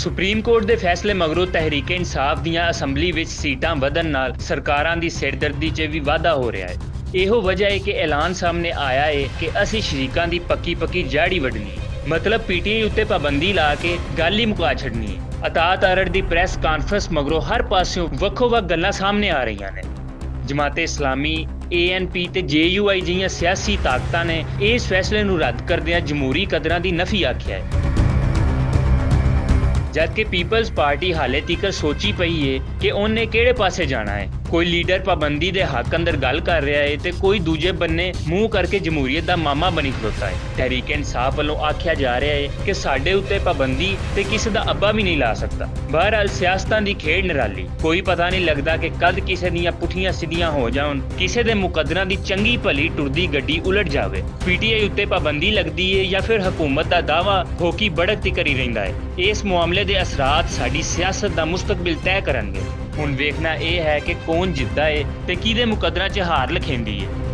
Supreme court ਦੇ ਫੈਸਲੇ ਮਗਰੋਂ ਤਹਿਰੀਕ ਇਨਸਾਫ ਦੀਆਂ ਅਸੈਂਬਲੀ ਵਿੱਚ ਸੀਟਾਂ ਵਧਣ ਨਾਲ ਸਰਕਾਰਾਂ ਦੀ ਸਿਰਦਰਦੀ 'ਚ ਵੀ ਵਾਧਾ ਹੋ ਰਿਹਾ ਹੈ। ਇਹੋ ਵਜ੍ਹਾ ਹੈ ਕਿ ਐਲਾਨ ਸਾਹਮਣੇ ਆਇਆ ਹੈ ਕਿ ਅਸੀਂ ਸ਼ਰੀਕਾਂ ਦੀ ਪੱਕੀ ਜੜ ਹੀ ਵੱਢਣੀ ਹੈ। ਮਤਲਬ ਪੀਟੀਆਈ ਉੱਤੇ ਪਾਬੰਦੀ ਲਾ ਕੇ ਗੱਲ ਹੀ ਮੁਕਾ ਛੱਡਣੀ ਹੈ। ਅਤਾਤ ਅਰੜ ਦੀ ਪ੍ਰੈਸ ਕਾਨਫਰੰਸ ਮਗਰੋਂ ਹਰ ਪਾਸਿਓਂ ਵੱਖੋ-ਵੱਖ ਗੱਲਾਂ ਸਾਹਮਣੇ ਆ ਰਹੀਆਂ ਨੇ। ਜਮਾਤੇ ਇਸਲਾਮੀ, ANP ਤੇ JUI ਜਿਹੀਆਂ ਸਿਆਸੀ ਤਾਕਤਾਂ ਨੇ ਇਸ ਫੈਸਲੇ ਨੂੰ ਰੱਦ ਕਰਦਿਆਂ ਜਮਹੂਰੀ ਕਦਰਾਂ ਦੀ ਨਫੀ ਆਖਿਆ ਹੈ। ਜਦਕਿ ਪੀਪਲਜ਼ ਪਾਰਟੀ ਹਾਲੇ ਤੀਕਰ ਸੋਚੀ ਪਈ ਏ ਕਿ ਉਹਨੇ ਕਿਹੜੇ ਪਾਸੇ ਜਾਣਾ ਹੈ। ਕੋਈ ਲੀਡਰ ਪਾਬੰਦੀ ਦੇ ਹੱਕ ਅੰਦਰ ਗੱਲ ਕਰ ਰਿਹਾ ਹੈ ਤੇ ਕੋਈ ਦੂਜੇ ਬੰਨੇ ਮੂੰਹ ਕਰਕੇ ਜਮਹੂਰੀਅਤ ਦਾ ਮਾਮਾ ਬਣੀ ਖਲੋਤਾ ਹੈ। ਤਹਿਰੀਕ ਇਨਸਾਫ ਵੱਲੋਂ ਆਖਿਆ ਜਾ ਰਿਹਾ ਹੈ ਕਿ ਸਾਡੇ ਉੱਤੇ ਪਾਬੰਦੀ ਤੇ ਕਿਸੇ ਦਾ ਅੱਬਾ ਵੀ ਨਹੀਂ ਲਾ ਸਕਦਾ। ਬਹਰਹਾਲ ਸਿਆਸਤਾਂ ਦੀ ਖੇਡ ਨਿਰਾਲੀ, ਕੋਈ ਪਤਾ ਨਹੀਂ ਲੱਗਦਾ ਕਿ ਕਦ ਕਿਸੇ ਦੀਆਂ ਪੁੱਠੀਆਂ ਸਿੱਧੀਆਂ ਹੋ ਜਾਣ, ਕਿਸੇ ਦੇ ਮੁਕੱਦਰਾਂ ਦੀ ਚੰਗੀ ਭਲੀ ਟੁਰਦੀ ਗੱਡੀ ਉਲਟ ਜਾਵੇ। PTI ਉੱਤੇ ਪਾਬੰਦੀ ਲੱਗਦੀ ਹੈ ਜਾਂ ਫਿਰ ਹਕੂਮਤ ਦਾ ਦਾਵਾ ਹੋ ਕਿ ਬੜਕ ਤੀ ਕਰੀ ਰਹਿੰਦਾ ਹੈ। ਇਸ ਮਾਮਲੇ ਦੇ ਅਸਰਾਤ ਸਾਡੀ ਸਿਆਸਤ ਦਾ ਮੁਸਤਕਬਲ ਤੈਅ ਕਰਨਗੇ। ਹੁਣ ਵੇਖਣਾ ਇਹ ਹੈ ਕਿ ਕੌਣ ਜਿੱਤਦਾ ਹੈ ਤੇ ਕਿਹਦੇ ਮੁਕੱਦਰਾਂ 'ਚ ਹਾਰ ਲਖੇਂਦੀ ਹੈ।